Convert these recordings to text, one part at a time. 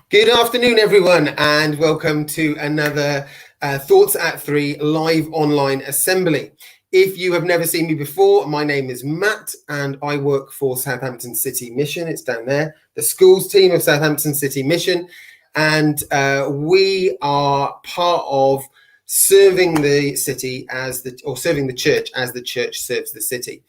Good afternoon, everyone, and welcome to another Thoughts at 3 live online assembly. If you have never seen me before, my name is Matt and I work for Southampton City Mission. It's down there, the schools team of Southampton City Mission. And we are part of serving the city serving the church as the church serves the city.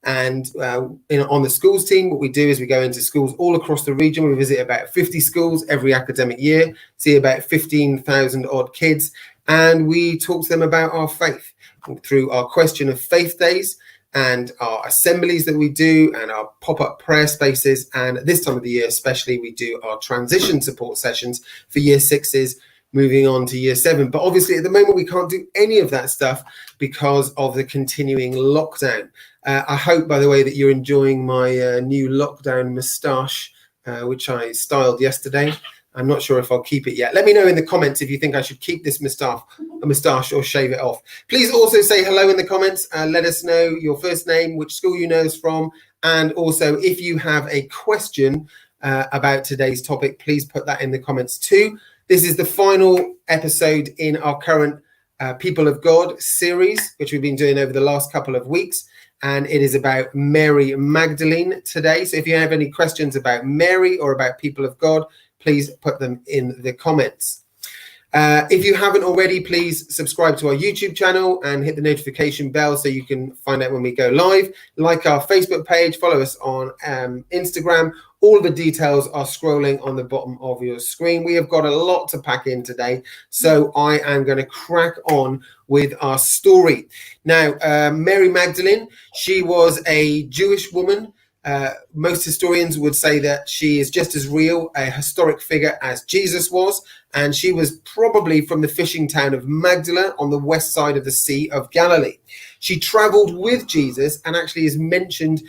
And on the schools team, what we do is we go into schools all across the region. We visit about 50 schools every academic year, see about 15,000 odd kids, and we talk to them about our faith through our question of faith days and our assemblies that we do and our pop-up prayer spaces. And this time of the year especially, we do our transition support sessions for year sixes moving on to year 7. But obviously at the moment we can't do any of that stuff because of the continuing lockdown. I hope, by the way, that you're enjoying my new lockdown moustache, which I styled yesterday. I'm not sure if I'll keep it yet. Let me know in the comments if you think I should keep this moustache or shave it off. Please also say hello in the comments. Let us know your first name, which school you know us from, and also if you have a question about today's topic, please put that in the comments too. This is the final episode in our current People of God series, which we've been doing over the last couple of weeks. And it is about Mary Magdalene today. So if you have any questions about Mary or about People of God, please put them in the comments. If you haven't already, please subscribe to our YouTube channel and hit the notification bell so you can find out when we go live. Like our Facebook page, follow us on Instagram. All the details are scrolling on the bottom of your screen. We have got a lot to pack in today, so I am going to crack on with our story. Now, Mary Magdalene, she was a Jewish woman. Most historians would say that she is just as real a historic figure as Jesus was, and she was probably from the fishing town of Magdala on the west side of the Sea of Galilee. She traveled with Jesus and actually is mentioned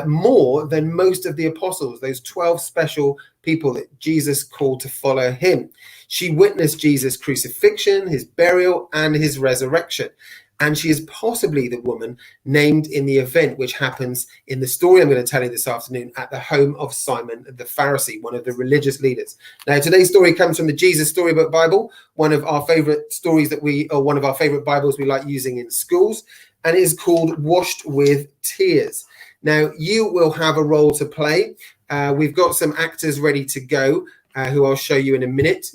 more than most of the apostles, those 12 special people that Jesus called to follow him. She witnessed Jesus' crucifixion, his burial, and his resurrection. And she is possibly the woman named in the event which happens in the story I'm going to tell you this afternoon at the home of Simon the Pharisee, one of the religious leaders. Now, today's story comes from the Jesus Storybook Bible, one of our favorite stories one of our favorite Bibles we like using in schools, and it is called Washed with Tears. Now, you will have a role to play. We've got some actors ready to go, who I'll show you in a minute.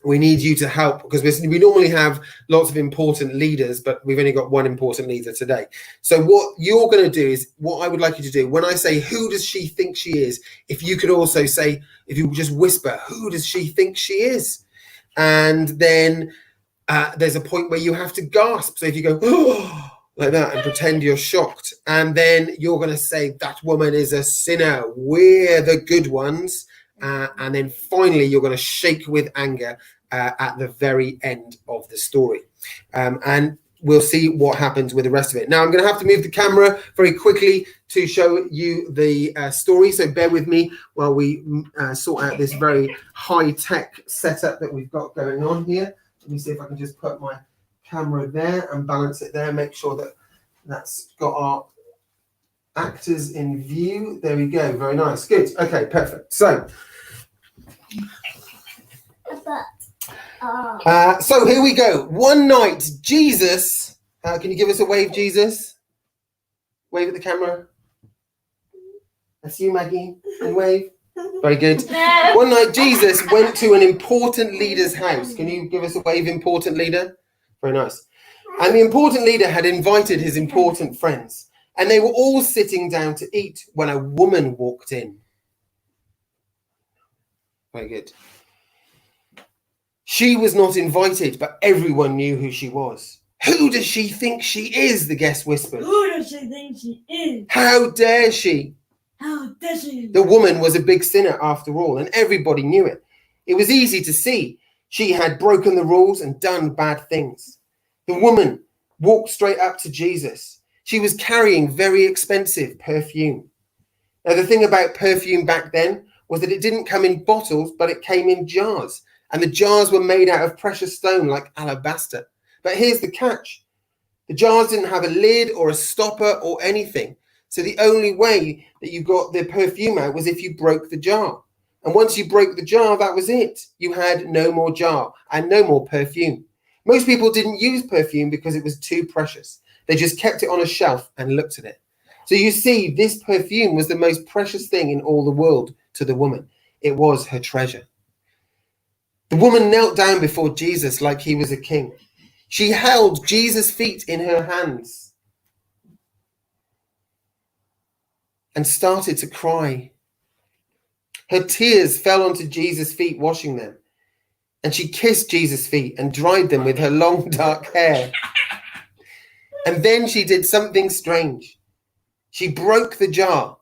We need you to help because we normally have lots of important leaders, but we've only got one important leader today. So what you're going to do is what I would like you to do. When I say, who does she think she is? If you could also say, if you just whisper, who does she think she is? And then there's a point where you have to gasp. So if you go, oh, like that, and pretend you're shocked. And then you're going to say, that woman is a sinner. We're the good ones. And then finally, you're going to shake with anger at the very end of the story. And we'll see what happens with the rest of it. Now, I'm going to have to move the camera very quickly to show you the story. So bear with me while we sort out this very high-tech setup that we've got going on here. Let me see if I can just put my camera there and balance it there. Make sure that that's got our actors in view. There we go. Very nice. Good. Okay, perfect. So here we go. One night, Jesus, can you give us a wave, Jesus? Wave at the camera. That's you, Maggie. And wave. Very good. One night, Jesus went to an important leader's house. Can you give us a wave, important leader? Very nice. And the important leader had invited his important friends, and they were all sitting down to eat when a woman walked in. Very good. She was not invited, but everyone knew who she was. Who does she think she is? The guest whispered. Who does she think she is? How dare she? How dare she? The woman was a big sinner after all, and everybody knew it. It was easy to see. She had broken the rules and done bad things. The woman walked straight up to Jesus. She was carrying very expensive perfume. Now, the thing about perfume back then was that it didn't come in bottles, but it came in jars. And the jars were made out of precious stone like alabaster. But here's the catch. The jars didn't have a lid or a stopper or anything. So the only way that you got the perfume out was if you broke the jar. And once you broke the jar, that was it. You had no more jar and no more perfume. Most people didn't use perfume because it was too precious. They just kept it on a shelf and looked at it. So you see, this perfume was the most precious thing in all the world to the woman. It was her treasure. The woman knelt down before Jesus like he was a king. She held Jesus' feet in her hands and started to cry. Her tears fell onto Jesus' feet, washing them. And she kissed Jesus' feet and dried them with her long dark hair. And then she did something strange. She broke the jar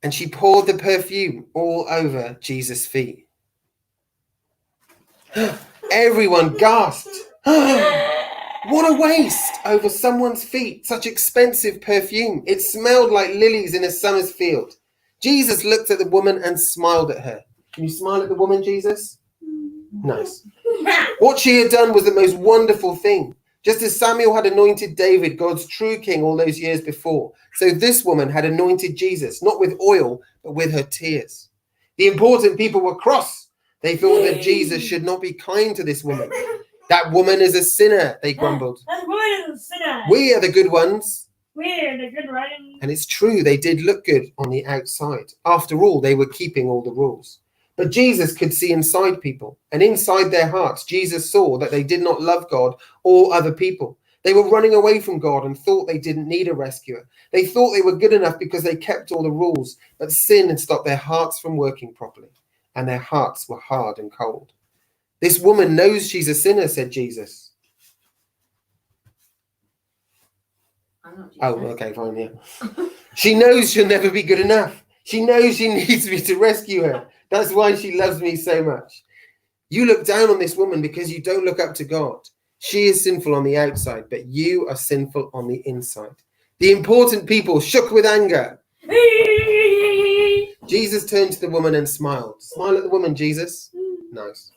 and she poured the perfume all over Jesus' feet. Everyone gasped. What a waste over someone's feet, such expensive perfume. It smelled like lilies in a summer's field. Jesus looked at the woman and smiled at her. Can you smile at the woman, Jesus? Nice. What she had done was the most wonderful thing. Just as Samuel had anointed David, God's true king, all those years before, so this woman had anointed Jesus, not with oil, but with her tears. The important people were cross. They thought that Jesus should not be kind to this woman. That woman is a sinner, they grumbled. That woman is a sinner. We are the good ones. We're the good ones. And it's true, they did look good on the outside. After all, they were keeping all the rules. But Jesus could see inside people, and inside their hearts, Jesus saw that they did not love God or other people. They were running away from God and thought they didn't need a rescuer. They thought they were good enough because they kept all the rules, but sin had stopped their hearts from working properly, and their hearts were hard and cold. This woman knows she's a sinner, said Jesus. Oh, okay, fine, yeah. She knows she'll never be good enough. She knows she needs me to rescue her. That's why she loves me so much. You look down on this woman because you don't look up to God. She is sinful on the outside, but you are sinful on the inside. The important people shook with anger. Jesus turned to the woman and smiled. Smile at the woman, Jesus. Nice.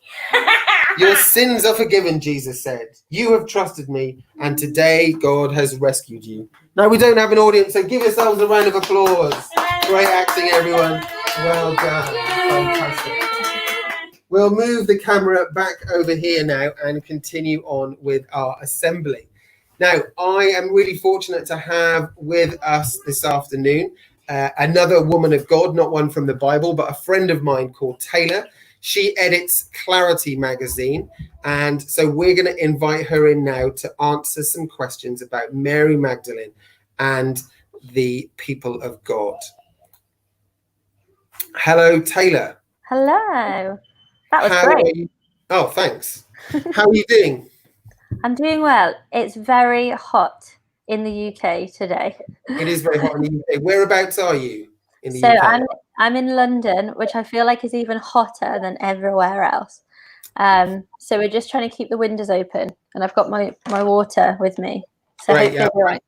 Your sins are forgiven, Jesus said. You have trusted me, and today God has rescued you. Now, we don't have an audience, so give yourselves a round of applause. Great acting, everyone. Well done. Fantastic. We'll move the camera back over here now and continue on with our assembly. Now, I am really fortunate to have with us this afternoon another woman of God, not one from the Bible, but a friend of mine called Taylor. She edits Clarity magazine, and so we're going to invite her in now to answer some questions about Mary Magdalene and the people of God. Hello, Taylor. Hello. That was How great. are you? Oh, thanks. How are you doing? I'm doing well. It's very hot in the UK today. It is very hot in the UK. Whereabouts are you in the So UK? I'm in London, which I feel like is even hotter than everywhere else. So we're just trying to keep the windows open, and I've got my water with me. So Great, hopefully yeah. we're right.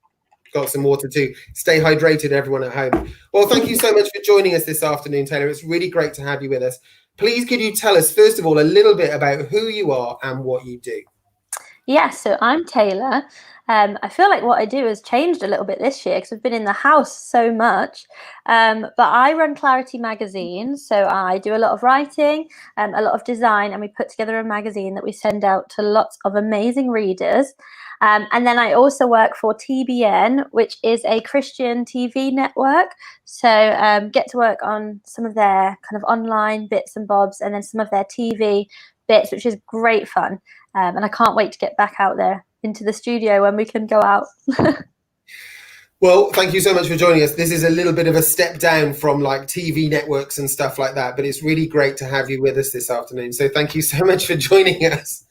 Got some water too. Stay hydrated, everyone at home. Well, thank you so much for joining us this afternoon, Taylor. It's really great to have you with us. Please, could you tell us, first of all, a little bit about who you are and what you do? Yeah, so I'm Taylor. I feel like what I do has changed a little bit this year because I've been in the house so much. But I run Clarity magazine, so I do a lot of writing, a lot of design, and we put together a magazine that we send out to lots of amazing readers. And then I also work for TBN, which is a Christian TV network. So get to work on some of their kind of online bits and bobs, and then some of their TV bits, which is great fun. And I can't wait to get back out there into the studio when we can go out. Well, thank you so much for joining us. This is a little bit of a step down from like TV networks and stuff like that, but it's really great to have you with us this afternoon. So thank you so much for joining us.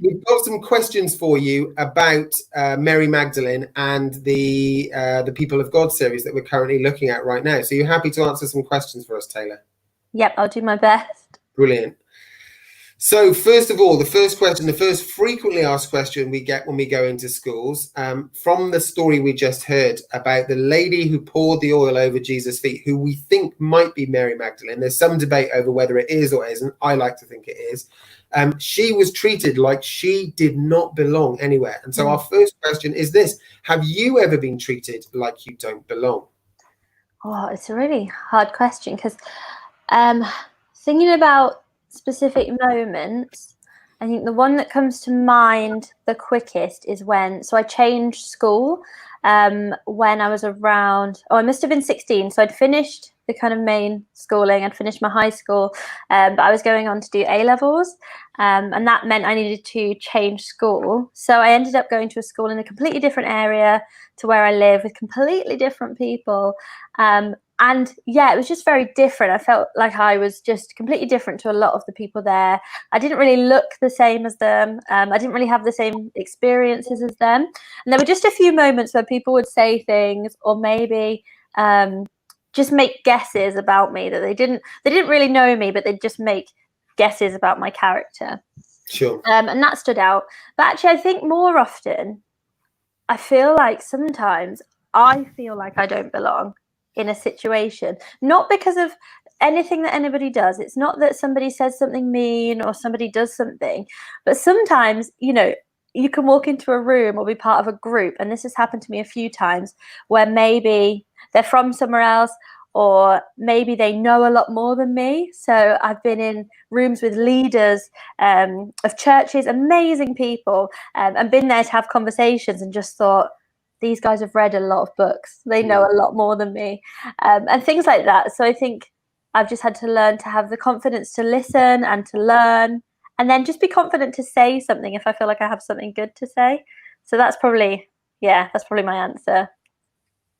We've got some questions for you about Mary Magdalene and the People of God series that we're currently looking at right now. So you're happy to answer some questions for us, Taylor? Yep, I'll do my best. Brilliant. So first of all, the first frequently asked question we get when we go into schools, from the story we just heard about the lady who poured the oil over Jesus' feet, who we think might be Mary Magdalene. There's some debate over whether it is or isn't. I like to think it is. She was treated like she did not belong anywhere. And so our first question is this: have you ever been treated like you don't belong? Oh, it's a really hard question, because thinking about specific moments, I think the one that comes to mind the quickest is so I changed school when I was around, I must have been 16. So I'd finished the kind of main schooling, I'd finished my high school, but I was going on to do A-levels, and that meant I needed to change school. So I ended up going to a school in a completely different area to where I live, with completely different people. And yeah, it was just very different. I felt like I was just completely different to a lot of the people there. I didn't really look the same as them. I didn't really have the same experiences as them. And there were just a few moments where people would say things, or maybe just make guesses about me that they didn't really know me, but they'd just make guesses about my character. Sure. And that stood out. But actually, I think more often, I feel like sometimes I feel like I don't belong in a situation, not because of anything that anybody does. It's not that somebody says something mean or somebody does something, but sometimes, you can walk into a room or be part of a group, and this has happened to me a few times, where maybe they're from somewhere else, or maybe they know a lot more than me. So I've been in rooms with leaders of churches, amazing people, and been there to have conversations and just thought, these guys have read a lot of books. They know a lot more than me, and things like that. So I think I've just had to learn to have the confidence to listen and to learn, and then just be confident to say something if I feel like I have something good to say. So that's probably my answer.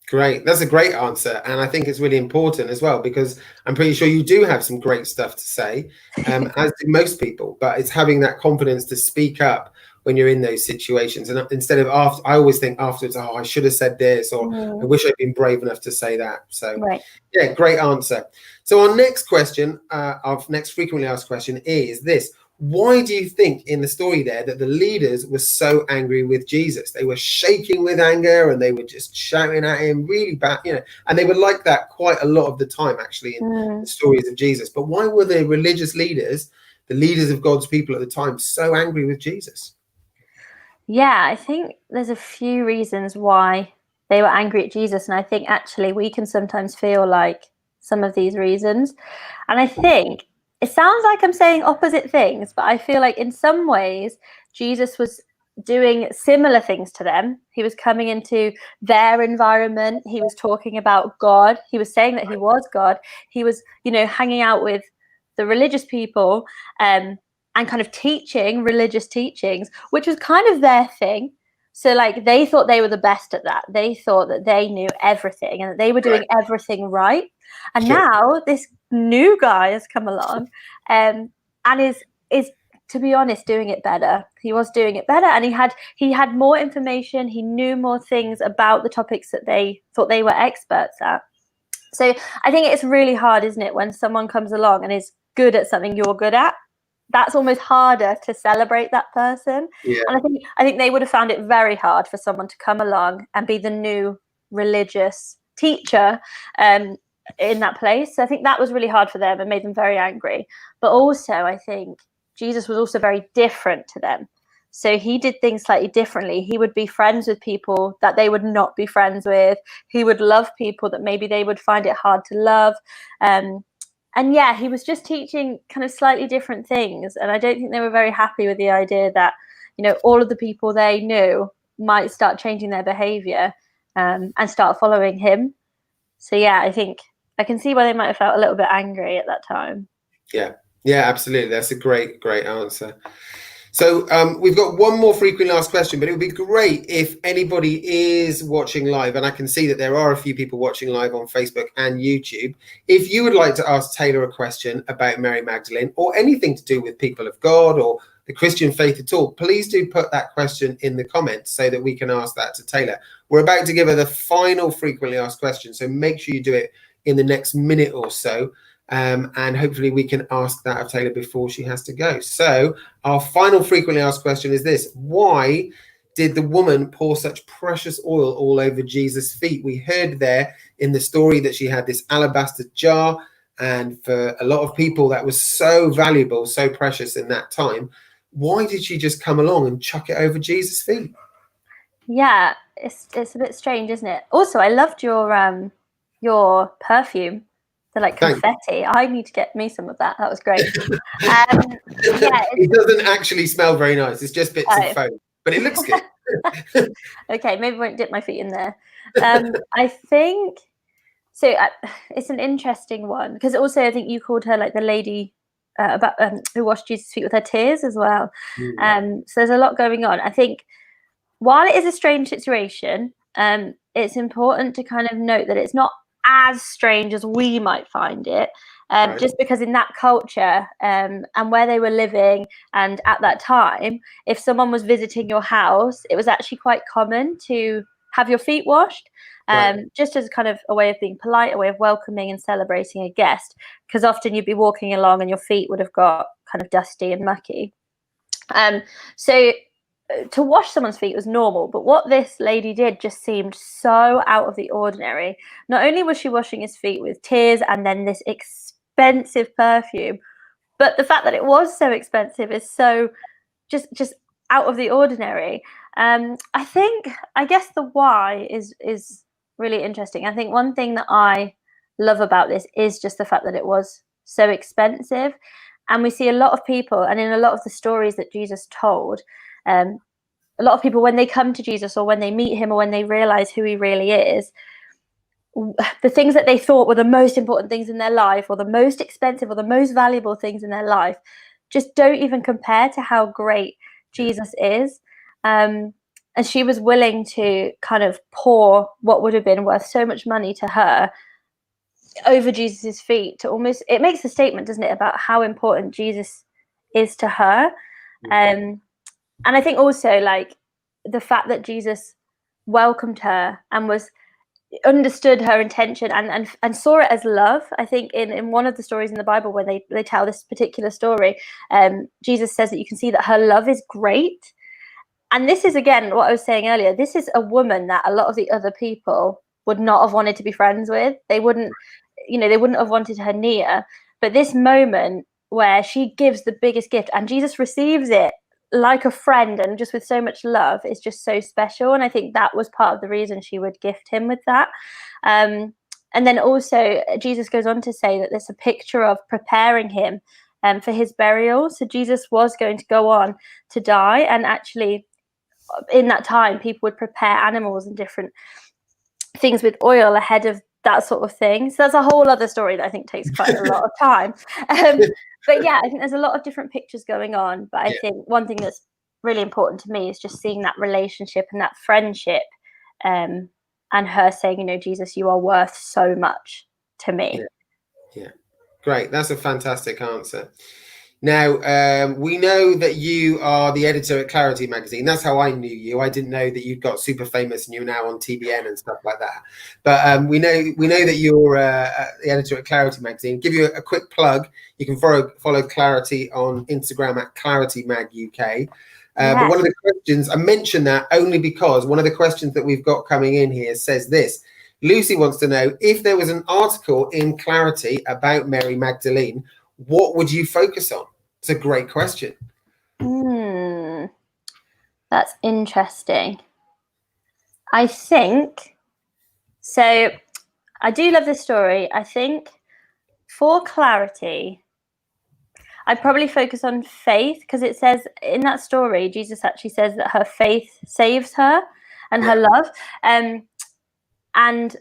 Great. That's a great answer. And I think it's really important as well, because I'm pretty sure you do have some great stuff to say, as do most people, but it's having that confidence to speak up when you're in those situations. And instead of I always think afterwards, oh, I should have said this, or I wish I'd been brave enough to say that. So yeah, great answer. So our next question, our next frequently asked question is this: why do you think in the story there that the leaders were so angry with Jesus? They were shaking with anger and they were just shouting at him really bad, and they were like that quite a lot of the time, actually, in the stories of Jesus. But why were the religious leaders, the leaders of God's people at the time, so angry with Jesus? Yeah, I think there's a few reasons why they were angry at Jesus. And I think actually we can sometimes feel like some of these reasons. And I think it sounds like I'm saying opposite things, but I feel like in some ways Jesus was doing similar things to them. He was coming into their environment. He was talking about God. He was saying that he was God. He was, hanging out with the religious people, and kind of teaching religious teachings, which was kind of their thing. So like they thought they were the best at that. They thought that they knew everything and that they were doing everything right. And now this new guy has come along, and is to be honest doing it better. He was doing it better, and he had more information. He knew more things about the topics that they thought they were experts at. So I think it's really hard, isn't it, when someone comes along and is good at something you're good at? That's almost harder to celebrate that person. Yeah. And I think they would have found it very hard for someone to come along and be the new religious teacher in that place. So I think that was really hard for them and made them very angry. But also I think Jesus was also very different to them. So he did things slightly differently. He would be friends with people that they would not be friends with. He would love people that maybe they would find it hard to love. And yeah, he was just teaching kind of slightly different things. And I don't think they were very happy with the idea that, all of the people they knew might start changing their behavior and start following him. So yeah, I think I can see why they might have felt a little bit angry at that time. Yeah, absolutely. That's a great answer. So we've got one more frequently asked question, but it would be great if anybody is watching live, and I can see that there are a few people watching live on Facebook and YouTube. If you would like to ask Taylor a question about Mary Magdalene or anything to do with people of God or the Christian faith at all, please do put that question in the comments so that we can ask that to Taylor. We're about to give her the final frequently asked question, so make sure you do it in the next minute or so. And hopefully we can ask that of Taylor before she has to go. So our final frequently asked question is this: why did the woman pour such precious oil all over Jesus' feet? We heard there in the story that she had this alabaster jar, and for a lot of people that was so valuable, so precious in that time. Why did she just come along and chuck it over Jesus' feet? Yeah, it's a bit strange, isn't it? Also, I loved your perfume, the like confetti. I need to get me some of that. That was great. Yeah, it doesn't actually smell very nice. It's just bits of foam, but it looks good. Okay, maybe I won't dip my feet in there. I think so. It's an interesting one because also I think you called her like the lady about who washed Jesus' feet with her tears as well. So there's a lot going on. I think while it is a strange situation, it's important to kind of note that it's not as strange as we might find it, right. Just because in that culture and where they were living and at that time, if someone was visiting your house, it was actually quite common to have your feet washed, right. Just as kind of a way of being polite, a way of welcoming and celebrating a guest, because often you'd be walking along and your feet would have got kind of dusty and mucky. So to wash someone's feet was normal, but what this lady did just seemed so out of the ordinary. Not only was she washing his feet with tears and then this expensive perfume, but the fact that it was so expensive is so just out of the ordinary. I guess the why is really interesting. I think one thing that I love about this is just the fact that it was so expensive, and we see a lot of people, and in a lot of the stories that Jesus told, a lot of people, when they come to Jesus or when they meet him or when they realize who he really is, the things that they thought were the most important things in their life or the most expensive or the most valuable things in their life just don't even compare to how great Jesus is. And she was willing to kind of pour what would have been worth so much money to her over Jesus's feet to almost, it makes a statement, doesn't it, about how important Jesus is to her. And I think also like the fact that Jesus welcomed her and understood her intention and saw it as love. I think in one of the stories in the Bible where they tell this particular story, Jesus says that you can see that her love is great. And this is, again, what I was saying earlier, this is a woman that a lot of the other people would not have wanted to be friends with. They wouldn't have wanted her near. But this moment where she gives the biggest gift and Jesus receives it like a friend and just with so much love is just so special. And I think that was part of the reason she would gift him with that. And then also Jesus goes on to say that there's a picture of preparing him for his burial. So Jesus was going to go on to die, and actually in that time people would prepare animals and different things with oil ahead of that sort of thing. So that's a whole other story that I think takes quite a lot of time. But yeah, I think there's a lot of different pictures going on. But I think one thing that's really important to me is just seeing that relationship and that friendship, and her saying, Jesus, you are worth so much to me. Yeah. Great. That's a fantastic answer. Now, we know that you are the editor at Clarity magazine. That's how I knew you. I didn't know that you'd got super famous and you're now on TBN and stuff like that. But we know that you're the editor at Clarity magazine. Give you a quick plug. You can follow Clarity on Instagram at Clarity Mag UK. But one of the questions, I mentioned that only because one of the questions that we've got coming in here says this. Lucy wants to know, if there was an article in Clarity about Mary Magdalene, what would you focus on? It's a great question. That's interesting. I think, so I do love this story. I think for Clarity, I'd probably focus on faith, because it says in that story, Jesus actually says that her faith saves her and her love. And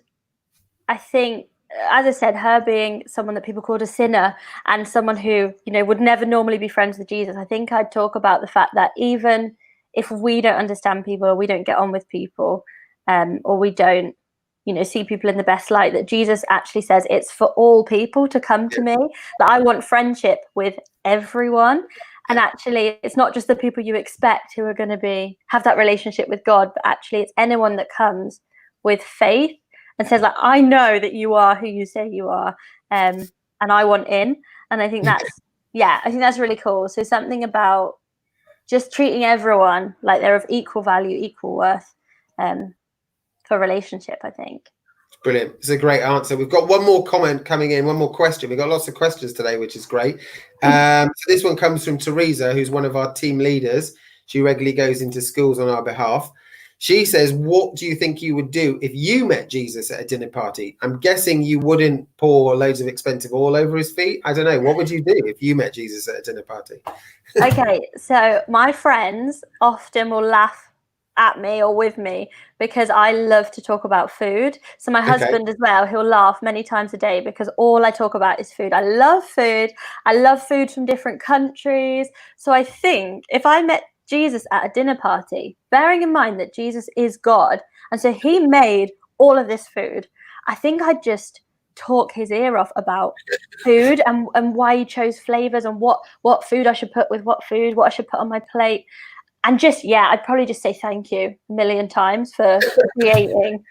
I think, as I said, her being someone that people called a sinner and someone who, would never normally be friends with Jesus, I think I'd talk about the fact that even if we don't understand people, or we don't get on with people, or we don't, see people in the best light, that Jesus actually says it's for all people to come to me, that I want friendship with everyone. And actually, it's not just the people you expect who are going to have that relationship with God, but actually it's anyone that comes with faith and says, like, I know that you are who you say you are. and I want in. And I think that's, I think that's really cool. So something about just treating everyone like they're of equal value, equal worth for relationship, I think. Brilliant. It's a great answer. We've got one more comment coming in, one more question. We've got lots of questions today, which is great. So this one comes from Teresa, who's one of our team leaders. She regularly goes into schools on our behalf. She says, what do you think you would do if you met Jesus at a dinner party? I'm guessing you wouldn't pour loads of expensive oil over his feet. I don't know. What would you do if you met Jesus at a dinner party? Okay, so my friends often will laugh at me or with me because I love to talk about food. So my husband as well, he'll laugh many times a day because all I talk about is food. I love food. I love food from different countries. So I think if I met Jesus at a dinner party, bearing in mind that Jesus is God, and so he made all of this food, I think I'd just talk his ear off about food and why he chose flavors and what food I should put with what food, what I should put on my plate. And just, I'd probably just say thank you a million times for creating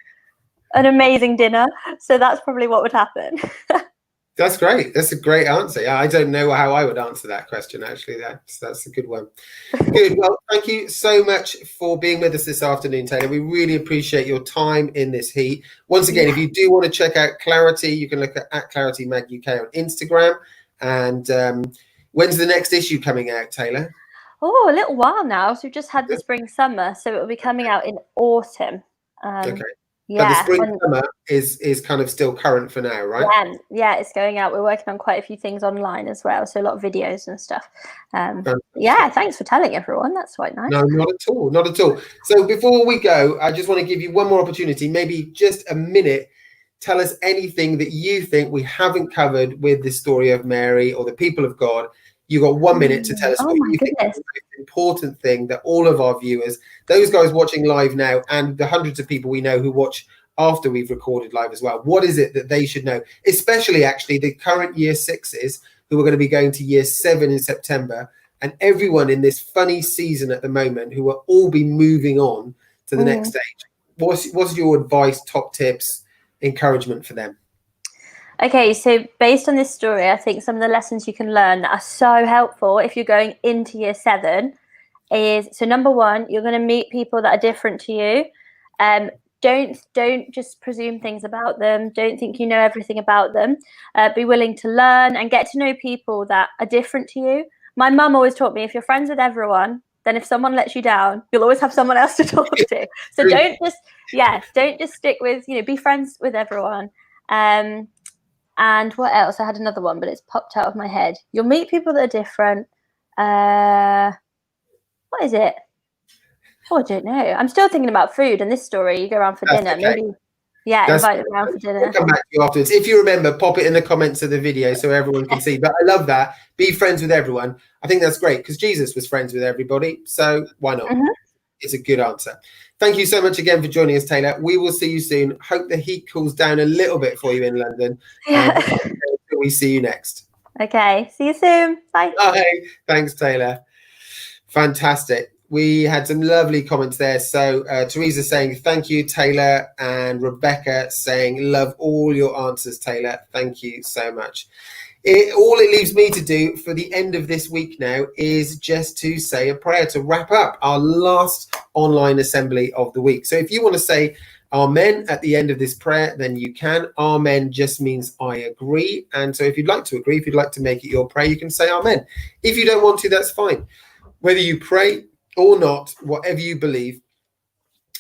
an amazing dinner. So that's probably what would happen. That's great. That's a great answer. Yeah, I don't know how I would answer that question, actually. That's a good one. Good. Well, thank you so much for being with us this afternoon, Taylor. We really appreciate your time in this heat. Once again, if you do want to check out Clarity, you can look at Clarity Mag UK on Instagram. And when's the next issue coming out, Taylor? Oh, a little while now. So we've just had the spring summer, so it will be coming out in autumn. Okay. Yeah. But the spring summer is kind of still current for now, right? Yeah, it's going out. We're working on quite a few things online as well, so a lot of videos and stuff. Thanks for telling everyone. That's quite nice. No, not at all. Not at all. So before we go, I just want to give you one more opportunity, maybe just a minute. Tell us anything that you think we haven't covered with the story of Mary or the people of God. You've got 1 minute to tell us what you think is the most important thing that all of our viewers, those guys watching live now, and the hundreds of people we know who watch after we've recorded live as well, what is it that they should know? Especially, actually, the current year 6s who are going to be going to year 7 in September, and everyone in this funny season at the moment who will all be moving on to the next stage. What's your advice, top tips, encouragement for them? Okay, so based on this story, I think some of the lessons you can learn that are so helpful if you're going into year 7 is, so number 1, you're going to meet people that are different to you. Don't just presume things about them. Don't think you know everything about them. Be willing to learn and get to know people that are different to you. My mum always taught me, if you're friends with everyone, then if someone lets you down, you'll always have someone else to talk to. So don't just stick with, be friends with everyone. And what else? I had another one, but it's popped out of my head. You'll meet people that are different. What is it? Oh, I don't know. I'm still thinking about food and this story. You go around for dinner. Okay. Maybe, invite them around for dinner. We'll come back to you afterwards. If you remember, pop it in the comments of the video so everyone can see. But I love that. Be friends with everyone. I think that's great because Jesus was friends with everybody. So why not? It's a good answer. Thank you so much again for joining us, Taylor. We will see you soon. Hope the heat cools down a little bit for you in London. We see you next. Okay. See you soon. Bye. Bye. Thanks, Taylor. Fantastic. We had some lovely comments there. So Teresa saying, thank you, Taylor. And Rebecca saying, love all your answers, Taylor. Thank you so much. All it leaves me to do for the end of this week now is just to say a prayer to wrap up our last online assembly of the week. So if you want to say amen at the end of this prayer, then you can. Amen just means I agree. And so if you'd like to agree, if you'd like to make it your prayer, you can say amen. If you don't want to, that's fine. Whether you pray or not, whatever you believe,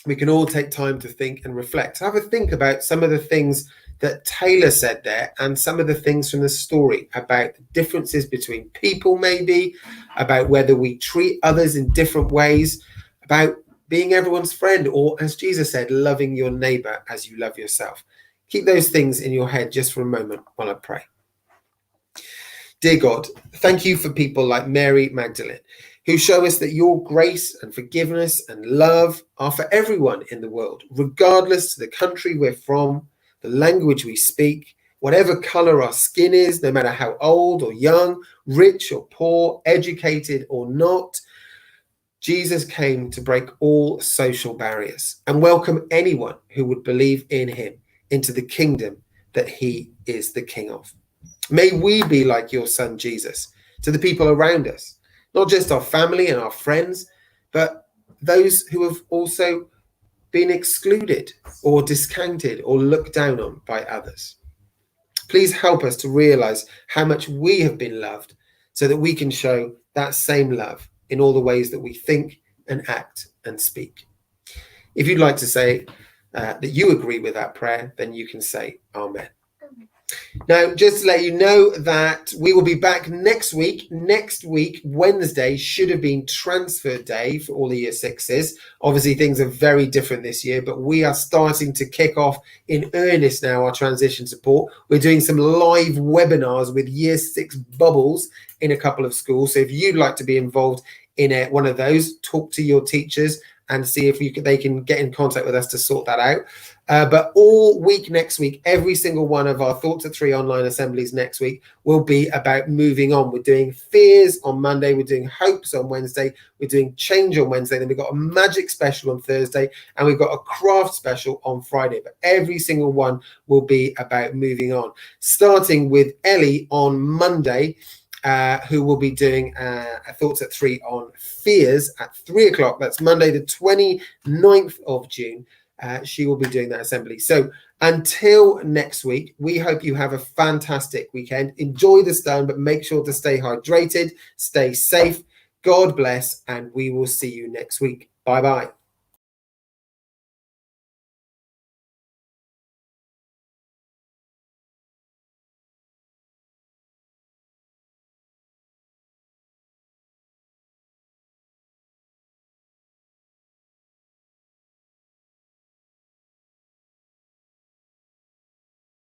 we can all take time to think and reflect. Have a think about some of the things that Taylor said there and some of the things from the story about the differences between people, maybe about whether we treat others in different ways, about being everyone's friend, or as Jesus said, loving your neighbor as you love yourself. Keep those things in your head just for a moment while I pray. Dear God, thank you for people like Mary Magdalene, who show us that your grace and forgiveness and love are for everyone in the world, regardless of the country we're from, the language we speak, whatever color our skin is, no matter how old or young, rich or poor, educated or not. Jesus came to break all social barriers and welcome anyone who would believe in him into the kingdom that he is the King of. May we be like your son, Jesus, to the people around us, not just our family and our friends, but those who have also been excluded or discounted or looked down on by others. Please help us to realize how much we have been loved so that we can show that same love in all the ways that we think and act and speak. If you'd like to say that you agree with that prayer, then you can say Amen. Now, just to let you know that we will be back next week. Next week, Wednesday, should have been transfer day for all the year sixes. Obviously, things are very different this year, but we are starting to kick off in earnest now our transition support. We're doing some live webinars with year six bubbles in a couple of schools. So if you'd like to be involved in one of those, talk to your teachers and see if they can get in contact with us to sort that out. But all week next week, every single one of our Thoughts at 3 online assemblies next week will be about moving on. We're doing fears on Monday. We're doing hopes on Wednesday. We're doing change on Wednesday. Then we've got a magic special on Thursday. And we've got a craft special on Friday. But every single one will be about moving on. Starting with Ellie on Monday, who will be doing Thoughts at 3 on fears at 3 o'clock. That's Monday, the 29th of June. She will be doing that assembly. So until next week, we hope you have a fantastic weekend. Enjoy the sun, but make sure to stay hydrated, stay safe. God bless, and we will see you next week. Bye-bye.